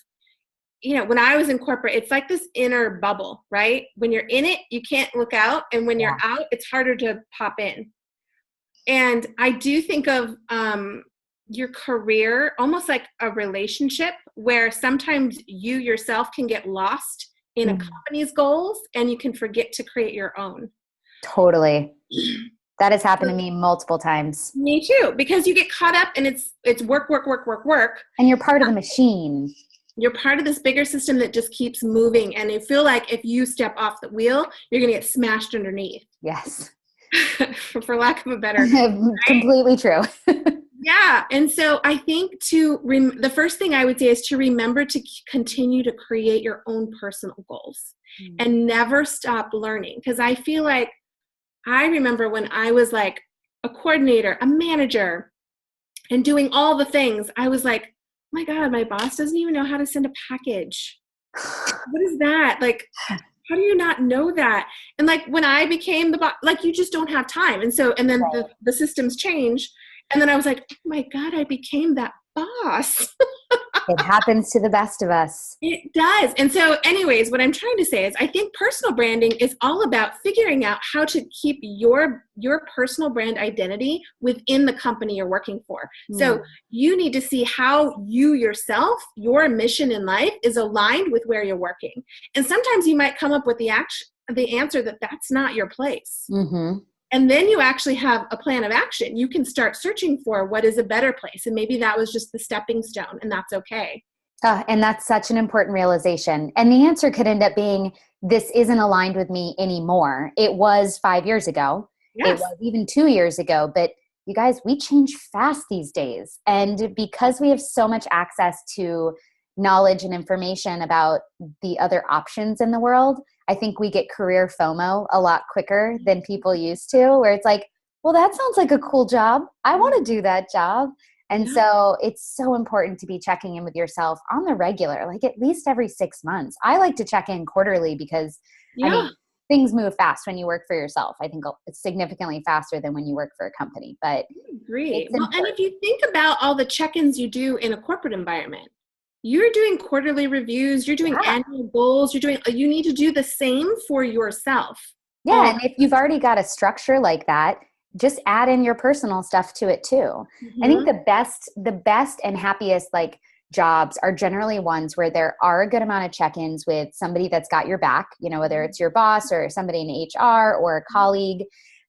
when I was in corporate, it's like this inner bubble, right? When you're in it, you can't look out. And when you're out, it's harder to pop in. And I do think of your career almost like a relationship where sometimes you yourself can get lost in a company's goals and you can forget to create your own. Totally. That has happened to me multiple times. Me too, because you get caught up and it's work. And you're part of the machine. You're part of this bigger system that just keeps moving. And you feel like if you step off the wheel, you're going to get smashed underneath. Yes. For lack of a better. Completely true. Yeah. And so I think the first thing I would say is to remember to continue to create your own personal goals and never stop learning. Because I feel like I remember when I was like a coordinator, a manager, and doing all the things, I was like, oh my God, my boss doesn't even know how to send a package. What is that? Like, how do you not know that? And like when I became the boss, like you just don't have time. And then the systems change. And then I was like, oh my God, I became that boss. It happens to the best of us. It does. And so anyways, what I'm trying to say is I think personal branding is all about figuring out how to keep your personal brand identity within the company you're working for. So you need to see how you yourself, your mission in life is aligned with where you're working. And sometimes you might come up with the answer that that's not your place. And then you actually have a plan of action. You can start searching for what is a better place. And maybe that was just the stepping stone, and that's okay. And that's such an important realization. And the answer could end up being, this isn't aligned with me anymore. It was 5 years ago. Yes. It was even 2 years ago. But you guys, we change fast these days. And because we have so much access to knowledge and information about the other options in the world, I think we get career FOMO a lot quicker than people used to, where it's like, well, that sounds like a cool job. I want to do that job. And so it's so important to be checking in with yourself on the regular, like at least every 6 months. I like to check in quarterly because I mean, things move fast when you work for yourself. I think it's significantly faster than when you work for a company, but I agree. Well, and if you think about all the check-ins you do in a corporate environment, you're doing quarterly reviews, you're doing annual goals, you need to do the same for yourself. Yeah. And if you've already got a structure like that, just add in your personal stuff to it too. I think the best and happiest jobs are generally ones where there are a good amount of check-ins with somebody that's got your back, whether it's your boss or somebody in HR or a colleague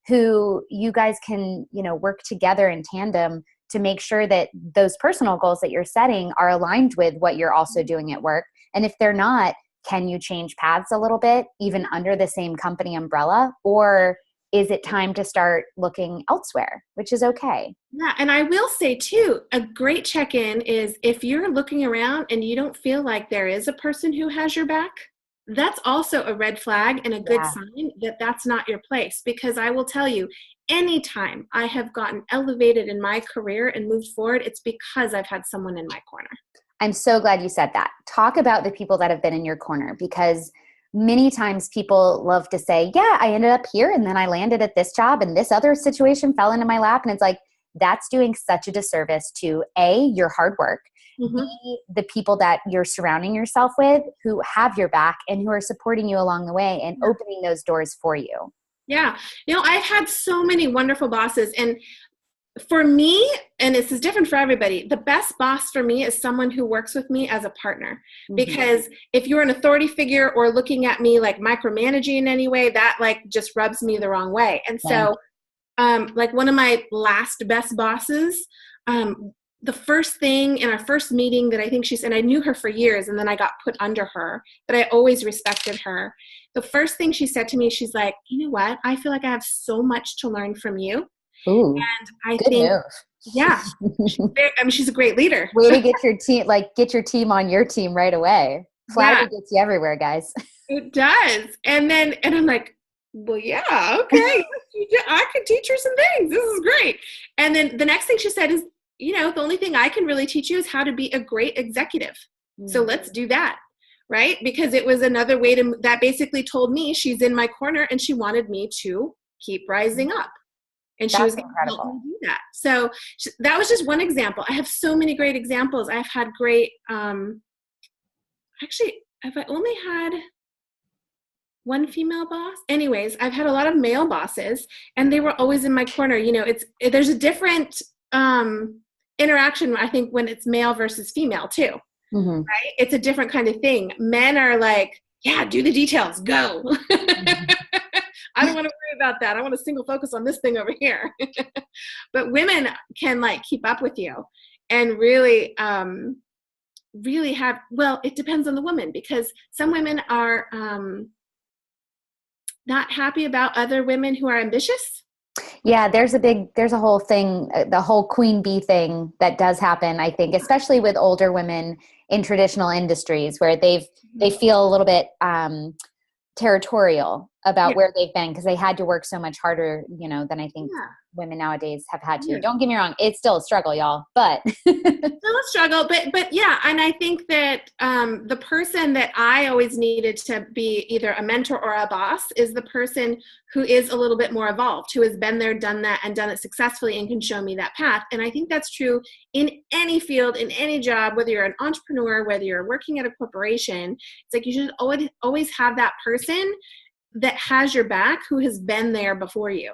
who you guys can, work together in tandem to make sure that those personal goals that you're setting are aligned with what you're also doing at work. And if they're not, can you change paths a little bit, even under the same company umbrella? Or is it time to start looking elsewhere, which is okay? Yeah, and I will say too, a great check-in is if you're looking around and you don't feel like there is a person who has your back, that's also a red flag and a good sign that that's not your place. Because I will tell you, anytime I have gotten elevated in my career and moved forward, it's because I've had someone in my corner. I'm so glad you said that. Talk about the people that have been in your corner, because many times people love to say, yeah, I ended up here and then I landed at this job and this other situation fell into my lap. And it's like, that's doing such a disservice to A, your hard work, B, the people that you're surrounding yourself with who have your back and who are supporting you along the way and opening those doors for you. Yeah. I've had so many wonderful bosses, and for me, and this is different for everybody, the best boss for me is someone who works with me as a partner. Because if you're an authority figure or looking at me like micromanaging in any way, that just rubs me the wrong way. And so one of my last best bosses, the first thing in our first meeting that I think she said, and I knew her for years, and then I got put under her, but I always respected her. The first thing she said to me, she's like, you know what? I feel like I have so much to learn from you. Ooh, And I good think, move. yeah, she's a great leader. Way to get your team on your team right away. Flattery gets you everywhere, guys. It does. And I'm like, well, yeah, okay. I could teach her some things. This is great. And then the next thing she said is, the only thing I can really teach you is how to be a great executive. So let's do that. Right? Because it was another way that basically told me she's in my corner and she wanted me to keep rising up. And she was going to help me do that. So that was just one example. I have so many great examples. I've had great, actually, I've only had one female boss. Anyways, I've had a lot of male bosses, and they were always in my corner. There's a different interaction, I think, when it's male versus female too. Mm-hmm. Right? It's a different kind of thing. Men are like, yeah, do the details, go. Mm-hmm. I don't want to worry about that. I want to single focus on this thing over here. But women can keep up with you and really, really have, well, it depends on the woman, because some women are not happy about other women who are ambitious. Yeah, there's a whole thing, the whole queen bee thing that does happen, I think, especially with older women in traditional industries where they feel a little bit territorial about where they've been because they had to work so much harder, than I think women nowadays have had to. Don't get me wrong, it's still a struggle, y'all, but still a struggle. But yeah, and I think that the person that I always needed to be either a mentor or a boss is the person who is a little bit more evolved, who has been there, done that, and done it successfully and can show me that path. And I think that's true in any field, in any job, whether you're an entrepreneur, whether you're working at a corporation. It's like you should always have that person that has your back who has been there before you.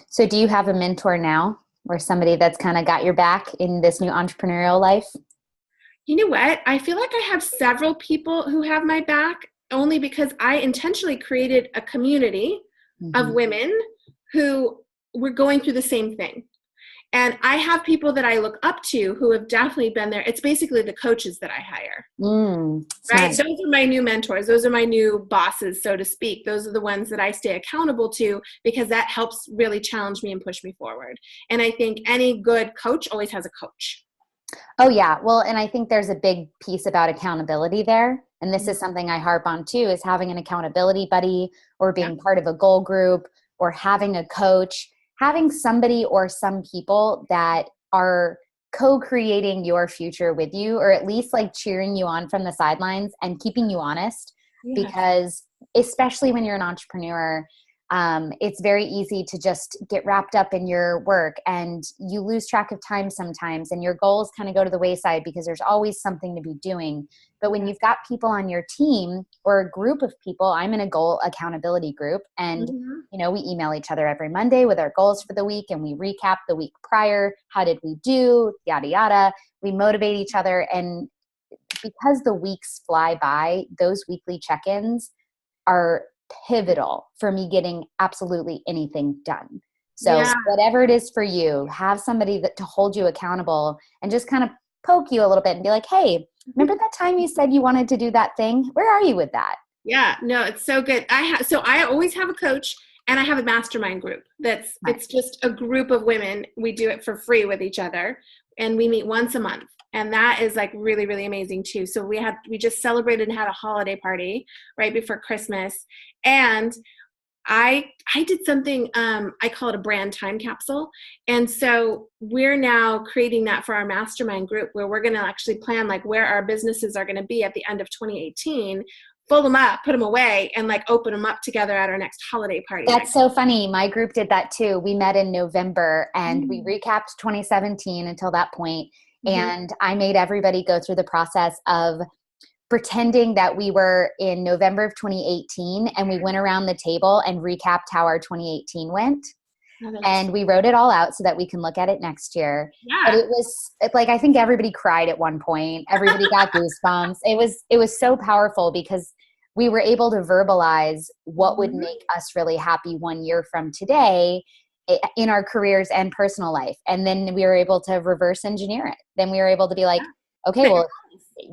So do you have a mentor now or somebody that's kind of got your back in this new entrepreneurial life? You know what? I feel like I have several people who have my back only because I intentionally created a community of women who were going through the same thing. And I have people that I look up to who have definitely been there. It's basically the coaches that I hire. Right? Nice. Those are my new mentors. Those are my new bosses, so to speak. Those are the ones that I stay accountable to because that helps really challenge me and push me forward. And I think any good coach always has a coach. Oh, yeah. Well, and I think there's a big piece about accountability there. And this is something I harp on too, is having an accountability buddy or being part of a goal group or having a coach. Having somebody or some people that are co-creating your future with you, or at least cheering you on from the sidelines and keeping you honest, because especially when you're an entrepreneur, it's very easy to just get wrapped up in your work and you lose track of time sometimes and your goals kind of go to the wayside because there's always something to be doing. But when you've got people on your team or a group of people, I'm in a goal accountability group and, we email each other every Monday with our goals for the week and we recap the week prior. How did we do? Yada, yada. We motivate each other. And because the weeks fly by, those weekly check-ins are pivotal for me getting absolutely anything done. So whatever it is for you, have somebody to hold you accountable and just kind of poke you a little bit and be like, hey, remember that time you said you wanted to do that thing? Where are you with that? Yeah, no, it's so good. I always have a coach and I have a mastermind group. It's just a group of women. We do it for free with each other and we meet once a month. And that is really, really amazing too. So we just celebrated and had a holiday party right before Christmas. And I did something, I call it a brand time capsule. And so we're now creating that for our mastermind group where we're going to actually plan where our businesses are going to be at the end of 2018, fold them up, put them away, and open them up together at our next holiday party. That's so funny. My group did that too. We met in November and we recapped 2017 until that point. And I made everybody go through the process of pretending that we were in November of 2018 and we went around the table and recapped how our 2018 went. And we wrote it all out so that we can look at it next year. Yeah. But it was I think everybody cried at one point. Everybody got goosebumps. It was so powerful because we were able to verbalize what would make us really happy 1 year from today. in our careers and personal life. And then we were able to reverse engineer it. Then we were able to be like, okay, well,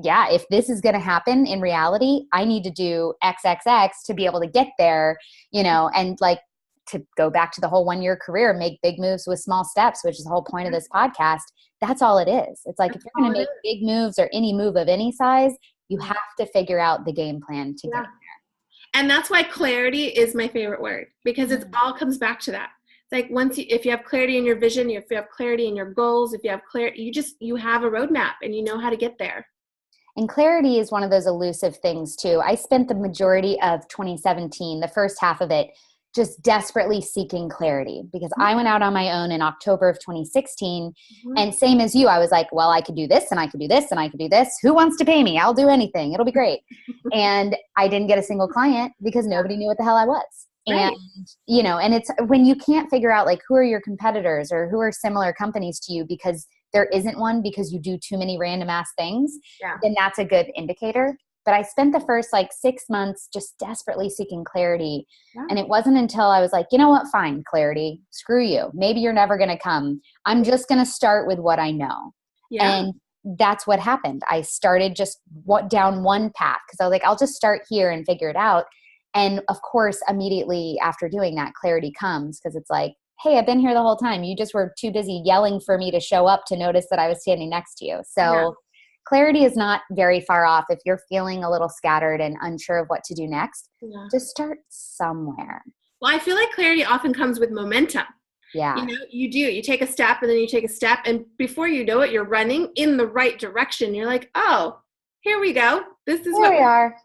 yeah, if this is going to happen in reality, I need to do XXX to be able to get there, and like, to go back to the whole 1 year career, make big moves with small steps, which is the whole point of this podcast. That's all it is. It's like, if you're going to make big moves or any move of any size, you have to figure out the game plan to get there. And that's why clarity is my favorite word, because it all comes back to that. It's like if you have clarity in your vision, if you have clarity in your goals, if you have clarity, you have a roadmap and you know how to get there. And clarity is one of those elusive things too. I spent the majority of 2017, the first half of it, just desperately seeking clarity, because I went out on my own in October of 2016. And same as you, I was like, well, I could do this and I could do this and I could do this. Who wants to pay me? I'll do anything. It'll be great. And I didn't get a single client because nobody knew what the hell I was. Right. And, and it's when you can't figure out like, who are your competitors or who are similar companies to you, because there isn't one, because you do too many random ass things, then that's a good indicator. But I spent the first 6 months just desperately seeking clarity. Yeah. And it wasn't until I was like, you know what? Fine, clarity. Screw you. Maybe you're never going to come. I'm just going to start with what I know. Yeah. And that's what happened. I started just down one path, because I was like, I'll just start here and figure it out. And of course, immediately after doing that, clarity comes, because it's like, hey, I've been here the whole time. You just were too busy yelling for me to show up to notice that I was standing next to you. So clarity is not very far off. If you're feeling a little scattered and unsure of what to do next, just start somewhere. Well, I feel like clarity often comes with momentum. Yeah. You take a step and then you take a step, and before you know it, you're running in the right direction. You're like, oh, here we go. This is what we are.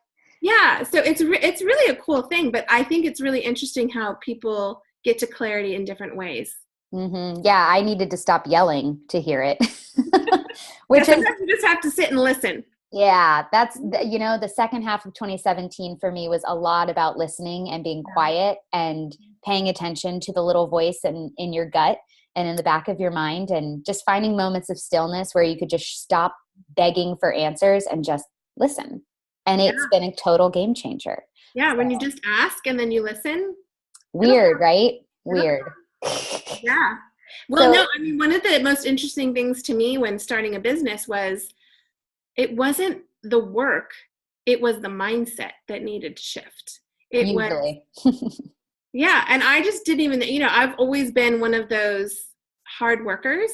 Yeah. So it's really a cool thing, but I think it's really interesting how people get to clarity in different ways. Mm-hmm. Yeah. I needed to stop yelling to hear it. Sometimes you just have to sit and listen. Yeah, that's, the second half of 2017 for me was a lot about listening and being quiet and paying attention to the little voice in your gut and in the back of your mind, and just finding moments of stillness where you could just stop begging for answers and just listen. And it's been a total game changer. Yeah, when you just ask and then you listen. Weird, right? Weird. Yeah. Well, one of the most interesting things to me when starting a business was it wasn't the work, it was the mindset that needed to shift. Usually. And I just didn't even, I've always been one of those hard workers,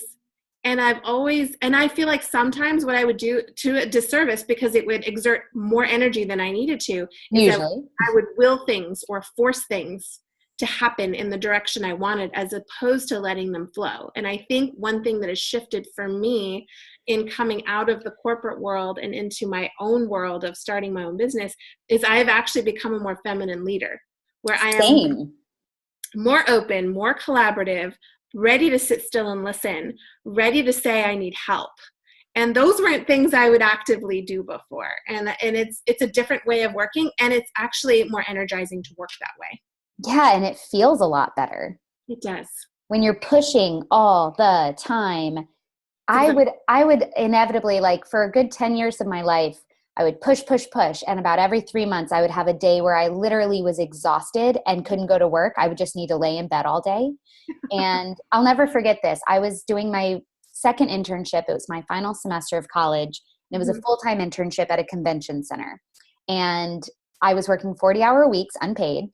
and I feel like sometimes what I would do to a disservice, because it would exert more energy than I needed to, usually I would will things or force things to happen in the direction I wanted, as opposed to letting them flow. And I think one thing that has shifted for me in coming out of the corporate world and into my own world of starting my own business is I've actually become a more feminine leader, where I am more open, more collaborative, ready to sit still and listen, ready to say I need help. And those weren't things I would actively do before. And it's a different way of working, and it's actually more energizing to work that way. Yeah, and it feels a lot better. It does. When you're pushing all the time, I would inevitably, for a good 10 years of my life, I would push. And about every 3 months, I would have a day where I literally was exhausted and couldn't go to work. I would just need to lay in bed all day. And I'll never forget this. I was doing my second internship. It was my final semester of college. And it was a full-time internship at a convention center. And I was working 40-hour weeks, unpaid.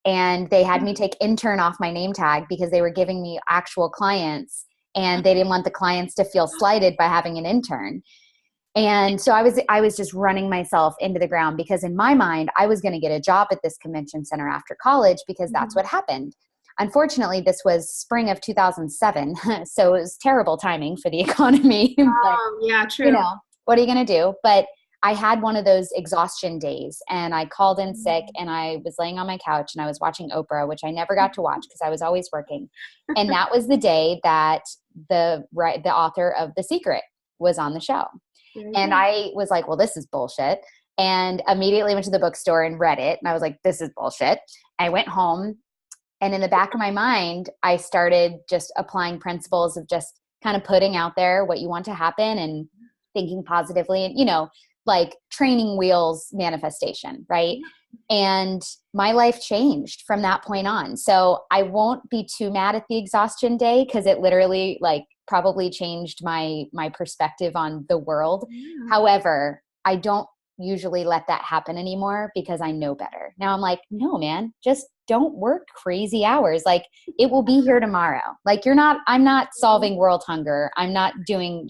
And they had me take intern off my name tag because they were giving me actual clients, and they didn't want the clients to feel slighted by having an intern. And so I was just running myself into the ground, because in my mind, I was going to get a job at this convention center after college, because that's what happened. Unfortunately, this was spring of 2007. So it was terrible timing for the economy. Yeah, true. What are you going to do? But I had one of those exhaustion days, and I called in sick, and I was laying on my couch and I was watching Oprah, which I never got to watch because I was always working. And that was the day that the author of The Secret was on the show. And I was like, well, this is bullshit. And immediately went to the bookstore and read it. And I was like, this is bullshit. I went home, and in the back of my mind, I started just applying principles of just kind of putting out there what you want to happen and thinking positively. And, like training wheels manifestation, right? And my life changed from that point on. So I won't be too mad at the exhaustion day, because it literally like probably changed my perspective on the world. Yeah. However, I don't usually let that happen anymore, because I know better. Now I'm like, no, man, just don't work crazy hours. Like, it will be here tomorrow. Like, I'm not solving world hunger. I'm not doing,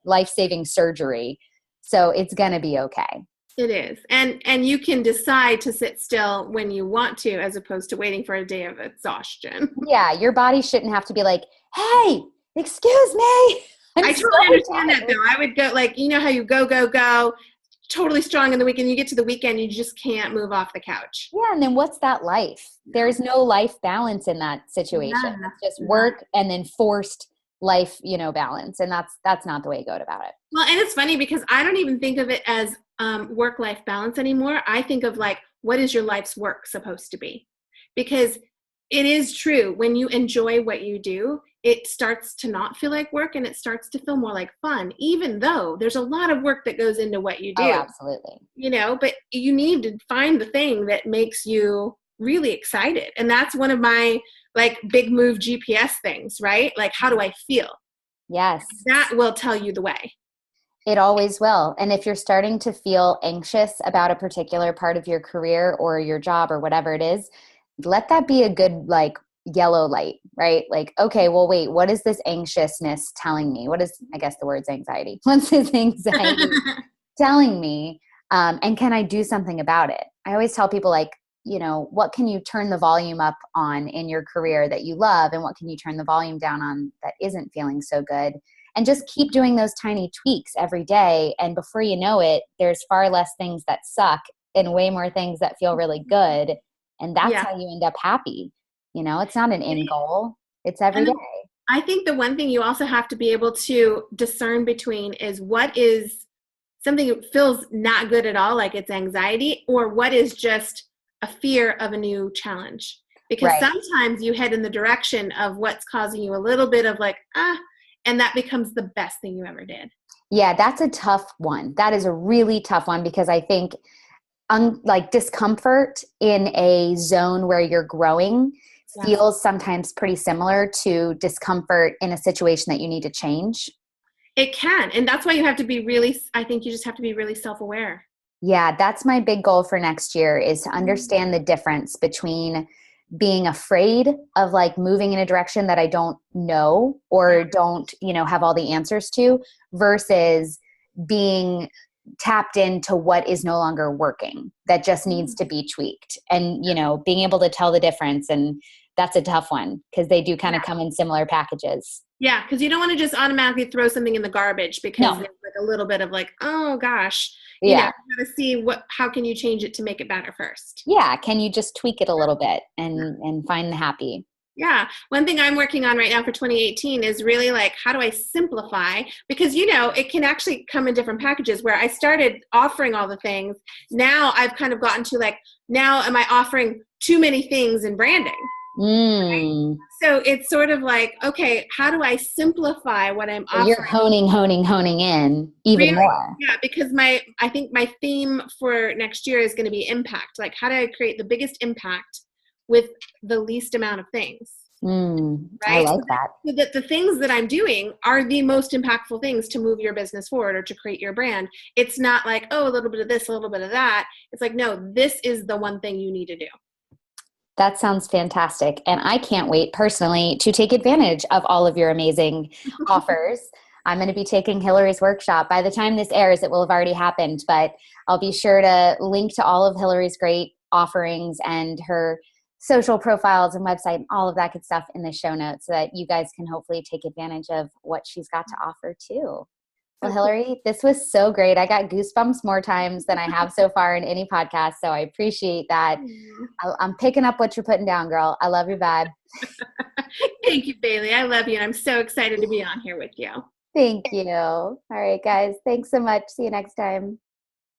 life-saving surgery. So it's going to be okay. It is. And you can decide to sit still when you want to, as opposed to waiting for a day of exhaustion. Yeah. Your body shouldn't have to be like, hey, excuse me. I totally understand that though. I would go like, how you go, totally strong in the weekend. You get to the weekend, you just can't move off the couch. Yeah. And then what's that life? There's no life balance in that situation. Yeah. It's just work and then forced life, balance. And that's not the way to go about it. Well, and it's funny because I don't even think of it as work-life balance anymore. I think of like, what is your life's work supposed to be? Because it is true, when you enjoy what you do, it starts to not feel like work, and it starts to feel more like fun, even though there's a lot of work that goes into what you do. Oh, absolutely. But you need to find the thing that makes you really excited. And that's one of my like big move GPS things, right? Like, how do I feel? Yes. That will tell you the way. It always will. And if you're starting to feel anxious about a particular part of your career or your job or whatever it is, let that be a good like yellow light, right? Like, okay, well, wait, what is this anxiousness telling me? What is, I guess the word's anxiety. What's this anxiety telling me? And can I do something about it? I always tell people like, what can you turn the volume up on in your career that you love? And what can you turn the volume down on that isn't feeling so good? And just keep doing those tiny tweaks every day. And before you know it, there's far less things that suck and way more things that feel really good. And that's how you end up happy. It's not an end goal. It's every day. I think the one thing you also have to be able to discern between is what is something that feels not good at all, like it's anxiety, or what is just a fear of a new challenge. Because sometimes you head in the direction of what's causing you a little bit of like, and that becomes the best thing you ever did. Yeah, that's a tough one. That is a really tough one, because I think like discomfort in a zone where you're growing feels sometimes pretty similar to discomfort in a situation that you need to change. It can. And that's why you have to be I think you just have to be really self-aware. Yeah, that's my big goal for next year, is to understand the difference between being afraid of like moving in a direction that I don't know or don't, have all the answers to, versus being tapped into what is no longer working, that just needs to be tweaked, and, being able to tell the difference. And that's a tough one, because they do kind of come in similar packages. Yeah, because you don't want to just automatically throw something in the garbage because there's like a little bit of like, oh gosh, you got to see how can you change it to make it better first. Yeah, can you just tweak it a little bit and find the happy? Yeah, one thing I'm working on right now for 2018 is really like, how do I simplify? Because, it can actually come in different packages. Where I started offering all the things, now I've kind of gotten to like, now am I offering too many things in branding? Right? So it's sort of like, okay, how do I simplify what I'm offering? You're honing in even more. Yeah, because I think my theme for next year is going to be impact. Like, how do I create the biggest impact with the least amount of things? Right? I like that. So that the things that I'm doing are the most impactful things to move your business forward or to create your brand. It's not like, oh, a little bit of this, a little bit of that. It's like, no, this is the one thing you need to do. That sounds fantastic. And I can't wait personally to take advantage of all of your amazing offers. I'm going to be taking Hilary's workshop. By the time this airs, it will have already happened, but I'll be sure to link to all of Hilary's great offerings and her social profiles and website and all of that good stuff in the show notes, so that you guys can hopefully take advantage of what she's got to offer too. Well, Hilary, this was so great. I got goosebumps more times than I have so far in any podcast, so I appreciate that. I'm picking up what you're putting down, girl. I love your vibe. Thank you, Baily. I love you, and I'm so excited to be on here with you. Thank you. All right, guys. Thanks so much. See you next time.